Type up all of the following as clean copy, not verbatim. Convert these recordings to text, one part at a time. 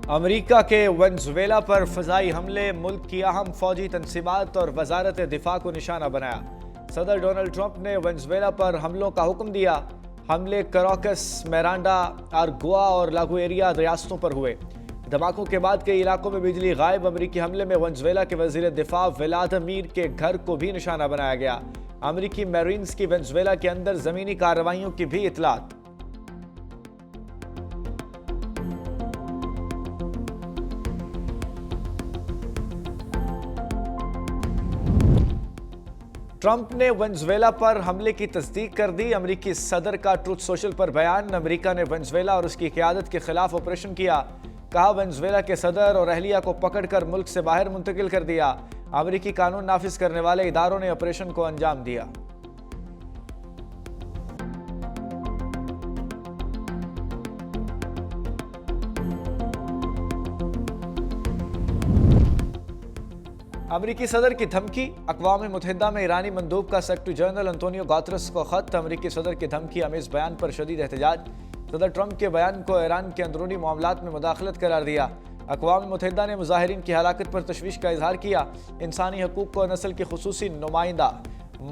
America के Venezuela पर फ़ज़ाई हमले मुल्क की अहम फ़ौजी तनसीमात और वजारत दिफा को निशाना बनाया। सदर डोनाल्ड ट्रंप ने वेनेजुएला पर हमलों का हुक्म दिया। हमले कराकस, मिरांडा, आर्गुआ और लागुएरिया रियासतों पर हुए। धमाकों के बाद कई इलाकों में बिजली गायब। अमेरिकी हमले में वेनेजुएला के वज़ीर दिफा व्लादिमीर के घर को भी निशाना बनाया गया। अमेरिकी मैरीन्स की वेनेजुएला के अंदर ज़मीनी कार्रवाइयों की भी इतलात। ट्रंप ने वेनेजुएला पर हमले की तस्दीक कर दी। अमेरिकी सदर का ट्रुथ सोशल पर बयान। अमेरिका ने वेनेजुएला और उसकी क़यादत के खिलाफ ऑपरेशन किया। कहा, वेनेजुएला के सदर और अहलिया को पकड़कर मुल्क से बाहर मुंतकिल कर दिया। अमेरिकी कानून नाफिज करने वाले इदारों ने ऑपरेशन को अंजाम दिया। अमेरिकी सदर की धमकी। अक़वाम मुत्तहिदा में ईरानी मंदूब का सेक्रेटरी जनरल अंतोनियो गुतेरेस को खत। अमेरिकी सदर की धमकी आमेज बयान पर शदीद एहतजाज। सदर ट्रंप के बयान को ईरान के अंदरूनी मामलात में मुदाखलत करार दिया। अक़वाम मुत्तहिदा ने मुजाहिरीन की हलाकत पर तशवीश का इजहार किया। इंसानी हकूक़ को नस्ल की खुसूसी नुमाइंदा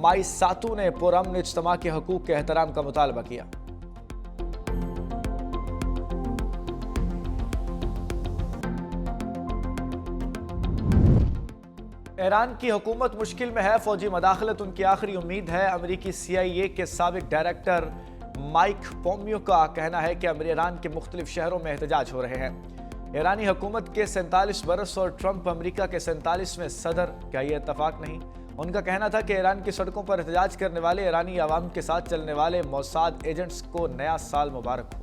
माई सातू ने पुरअमन इज्तिमा के हकूक़ के एहतराम का मुतालबा किया। ईरान की हुकूमत मुश्किल में है। फौजी मदाखलत उनकी आखिरी उम्मीद है। अमेरिकी CIA के साबिक डायरेक्टर माइक पोम्पियो का कहना है कि ईरान के मुख्तलिफ शहरों में एहतजाज हो रहे हैं। ईरानी हुकूमत के 47 बरस और ट्रंप अमेरिका के 47वें सदर, क्या ये इत्तफाक नहीं? उनका कहना था कि ईरान की सड़कों पर एहतजाज करने वाले ईरानी अवाम के साथ चलने वाले मोसाद एजेंट्स को नया साल मुबारक हो।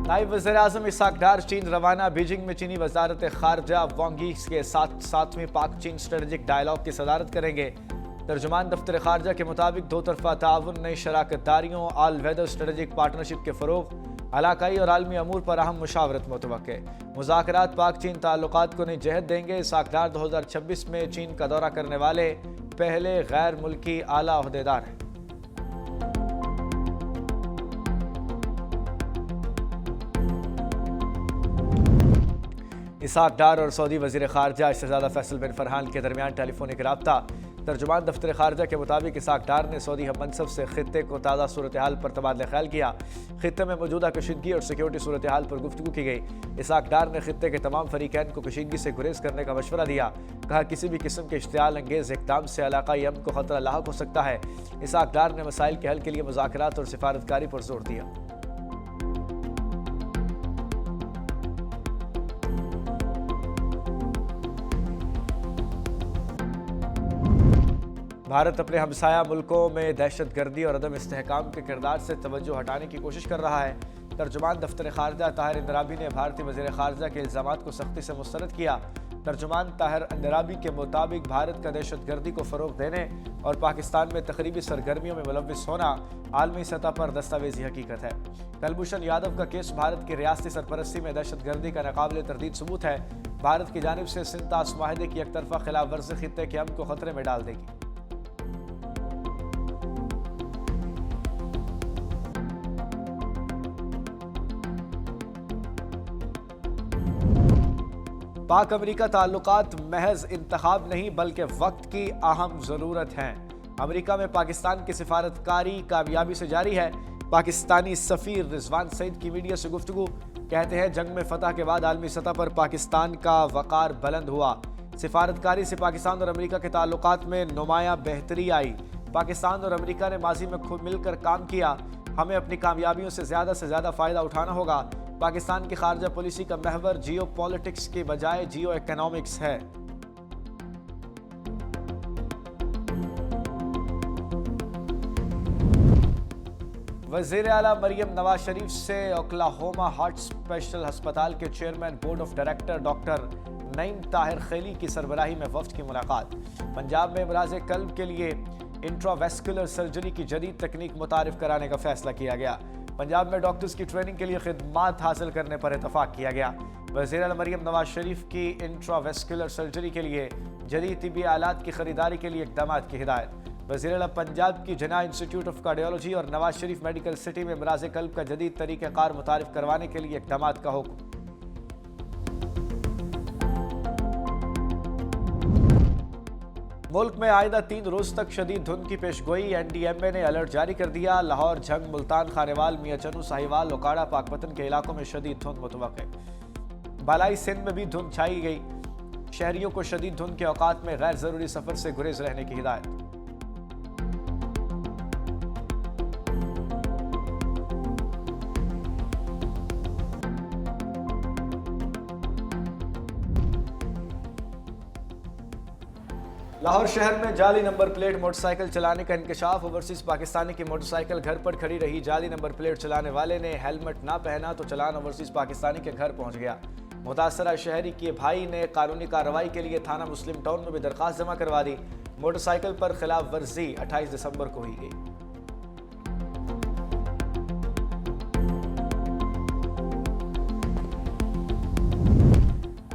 नायब वज़ीर-ए-आज़म इसहाक डार चीन रवाना। बीजिंग में चीनी वज़ारत ख़ारजा वांग यी के साथ 7वें पाक चीन स्ट्रेटेजिक डायलॉग की सदारत करेंगे। तर्जुमान दफ्तर ख़ारजा के मुताबिक दो तरफ़ा ताउन, नई शराकत दारियों, ऑल वेदर स्ट्रेटेजिक पार्टनरशिप के फ़रोग़, इलाकाई और आलमी अमूर पर अहम मुशावरत मुतवक्के। मुज़ाकरात पाक चीन ताल्लुकात को नई जहत देंगे। इसहाक डार 2026 में चीन का दौरा करने वाले पहले गैर मुल्की आला ओहदेदार हैं। इसहाक डार और सऊदी वज़ीर ख़ारजा शहज़ादा फैसल बिन फरहान के दरमियान टेलीफोनिक रब्ता। तर्जुमान दफ्तर ख़ारजा के मुताबिक इसहाक डार ने सऊदी हममनसब से ख़ित्ते को ताज़ा सूरत हाल पर तबादला ख्याल किया। ख़ित्ते में मौजूदा कशीदगी और सिक्योरिटी सूरत हाल पर गुफ्तगू की गई। इसहाक डार ने ख़ित्ते के तमाम फ़रीक़ैन को कशीदगी से गुरेज करने का मशवरा दिया। कहा, किसी भी किस्म के इश्तियाल अंगेज़ इक़दाम से इलाक़ाई अमन को ख़तरा लाहक हो सकता है। इसहाक डार ने मसाइल के हल के लिए मुज़ाकरात और सिफारतकारी पर जोर दिया। भारत अपने हमसाया मुल्कों में दहशतगर्दी और अदम इस्तेहकाम के किरदार से तवज्जो हटाने की कोशिश कर रहा है। तर्जुमान दफ्तर ख़ारजा ताहिर अंदराबी ने भारतीय वज़ीर ख़ारजा के इल्ज़ामात को सख्ती से मुस्तरद किया। तर्जुमान ताहिर अंदराबी के मुताबिक भारत का दहशतगर्दी को फ़रोग़ देने और पाकिस्तान में तकरीबी सरगर्मियों में मुलव्विस होना आलमी सतह पर दस्तावेजी हकीकत है। कुलभूषण यादव का केस भारत की रियासती सरपरस्ती में दहशतगर्दी का नाकाबिले तरदीद सबूत है। भारत की जानिब से सिंध ताश माहिदे की एक तरफा खिलाफ वर्जी ख़ित्ते के अमन को ख़तरे में डाल देगी। पाक अमेरिका ताल्लुकात महज इंतखाब नहीं बल्कि वक्त की अहम ज़रूरत हैं। अमेरिका में पाकिस्तान की सिफारतकारी कामयाबी से जारी है। पाकिस्तानी सफ़ीर रिजवान सईद की मीडिया से गुफ्तगू। कहते हैं, जंग में फतह के बाद आलमी सतह पर पाकिस्तान का वक़ार बुलंद हुआ। सिफारतकारी से पाकिस्तान और अमेरिका के ताल्लुकात में नुमाया बेहतरी आई। पाकिस्तान और अमेरिका ने माजी में खुद मिलकर काम किया। हमें अपनी कामयाबियों से ज़्यादा फ़ायदा उठाना होगा। पाकिस्तान की खारजा पॉलिसी का महवर जियो पॉलिटिक्स के बजाय जियो इकोनॉमिक्स है। वज़ीर आला मरियम नवाज शरीफ से ओक्लाहोमा हार्ट स्पेशल अस्पताल के chairman board of director doctor Naeem Tahir खैली की सरबराही में वफ्द की मुलाकात। पंजाब में अमराज़ कल्ब के लिए इंट्रावेस्कुलर सर्जरी की जदीद तकनीक मुतारिफ कराने का फैसला किया गया। पंजाब में डॉक्टर्स की ट्रेनिंग के लिए खिदमात हासिल करने पर इतफाक किया गया। वज़ीर आला मरियम नवाज शरीफ की इंट्रावेस्कुलर सर्जरी के लिए जदीद तिब्बी आलात की खरीदारी के लिए इक़दामात की हिदायत। वज़ीर आला पंजाब की जना इंस्टीट्यूट ऑफ कार्डियोलॉजी और नवाज शरीफ मेडिकल सिटी में अमराज़ क़ल्ब का जदीद तरीक़ाकार मुतारिफ करवाने के लिए इक़दामात का हुक्म। मुल्क में आइंदा 3 रोज तक शदीद धुंध की पेशगोई। NDMA ने अलर्ट जारी कर दिया। लाहौर, झंग, मुल्तान, खानेवाल, मियां चनू, साहिवाल, ओकाड़ा, पाकपतन के इलाकों में शदीद धुंध मुतवक्के। बालाई सिंध में भी धुंध छाई गई। शहरियों को शदीद धुंध के औकात में गैर जरूरी सफर से गुरेज रहने की हिदायत। लाहौर शहर में जाली नंबर प्लेट मोटरसाइकिल चलाने का इंकशाफ। ओवरसीज पाकिस्तानी की मोटरसाइकिल घर पर खड़ी रही। जाली नंबर प्लेट चलाने वाले ने हेलमेट ना पहना तो चालान ओवरसीज पाकिस्तानी के घर पहुंच गया। मुतासरा शहरी के भाई ने कानूनी कार्रवाई के लिए थाना मुस्लिम टाउन में भी दरखास्त जमा करवा दी। मोटरसाइकिल पर खिलाफ वर्जी 28 दिसंबर को हुई गई।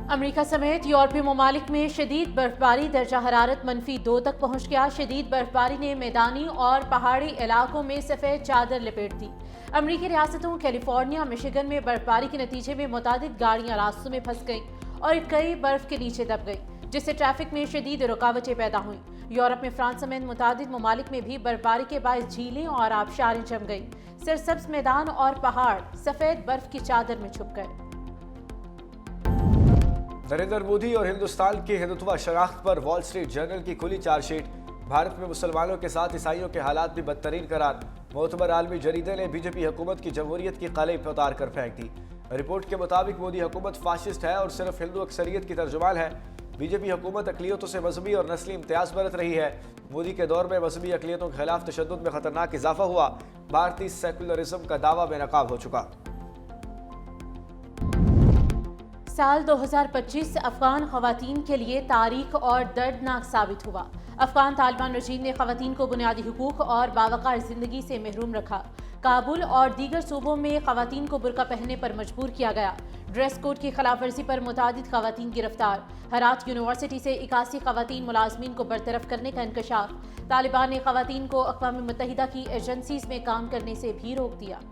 अमेरिका समेत यूरोपीय ममालिक में शदीद बर्फबारी। दर्जा हरारत -2 तक पहुंच गया। शदीद बर्फबारी ने मैदानी और पहाड़ी इलाकों में सफ़ेद चादर लपेट दी। अमेरिकी रियासतों कैलिफोर्निया, मिशिगन में बर्फबारी के नतीजे में मुतादिद गाड़ियां रास्तों में फंस गईं और कई बर्फ के नीचे दब गईं, जिससे ट्रैफिक में शदीद रुकावटें पैदा हुईं। यूरोप में फ्रांस समेत मुतादिद ममालिक में भी बर्फबारी के बायस झीलें और आबशारें जम गईं। सरसब्ज मैदान और पहाड़ सफ़ेद बर्फ की चादर में छुप गए। नरेंद्र मोदी और हिंदुस्तान की हिंदुत्व शनाख्त पर वॉल स्ट्रीट जर्नल की खुली चार्जशीट। भारत में मुसलमानों के साथ ईसाइयों के हालात भी बदतरीन करार। मोतबर आलमी जरीदे ने बीजेपी हुकूमत की जमहूरियत की कली पे उतार कर फेंक दी। रिपोर्ट के मुताबिक मोदी हुकूमत फाशिस्ट है और सिर्फ हिंदू अक्सरियत की तर्जुमान है। बीजेपी हुकूमत अकलियतों से मजहबी और नस्ली इम्तियाज बरत रही है। मोदी के दौर में मजहबी अकलियतों के खिलाफ तशद्दुद में खतरनाक इजाफा हुआ। भारतीय सेकुलरिज्म का दावा बेनकाब हो चुका। साल 2025 अफगान खवातीन के लिए तारीख और दर्दनाक साबित हुआ। अफगान तालिबान रजीम ने खवातीन को बुनियादी हुकूक और बावकार जिंदगी से महरूम रखा। काबुल और दीगर सूबों में खवातीन को बुर्का पहनने पर मजबूर किया गया। ड्रेस कोड की खिलाफ वर्जी पर मुतादिद खवातीन गिरफ्तार। हरात यूनिवर्सिटी से 81 खवातीन मुलाजमीन को बरतरफ करने का इंकशाफ। तालिबान ने खवातीन को अक़वाम मुत्तहिदा की एजेंसीज में काम करने से भी रोक दिया।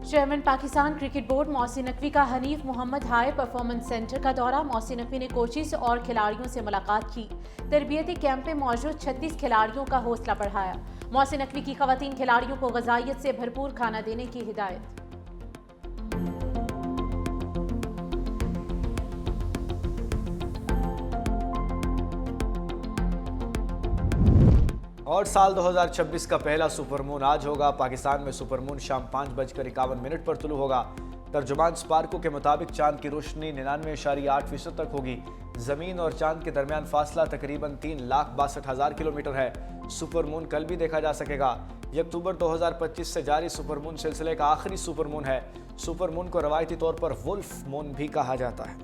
Chairman Pakistan cricket board Mohsin Naqvi का Hanif Mohammad high performance centre का दौरा। मोहसिन नकवी ने कोचेस और खिलाड़ियों से मुलाकात की। तरबियती कैंप में मौजूद 36 खिलाड़ियों का हौसला बढ़ाया। मोहसिन नकवी की खवातीन खिलाड़ियों को ग़िज़ाइयत से भरपूर खाना देने की हिदायत। और साल 2026 का पहला सुपरमून आज होगा। पाकिस्तान में सुपरमून शाम 5:51 पर तुलू होगा। तर्जुमान स्पार्को के मुताबिक चांद की रोशनी 99.8% तक होगी। जमीन और चांद के दरमियान फासला तकरीबन 3,62,000 किलोमीटर है। सुपरमून कल भी देखा जा सकेगा। यह अक्टूबर 2025 से जारी सुपरमून सिलसिले का आखिरी सुपरमून है। सुपरमून को रवायती तौर पर वुल्फ मून भी कहा जाता है।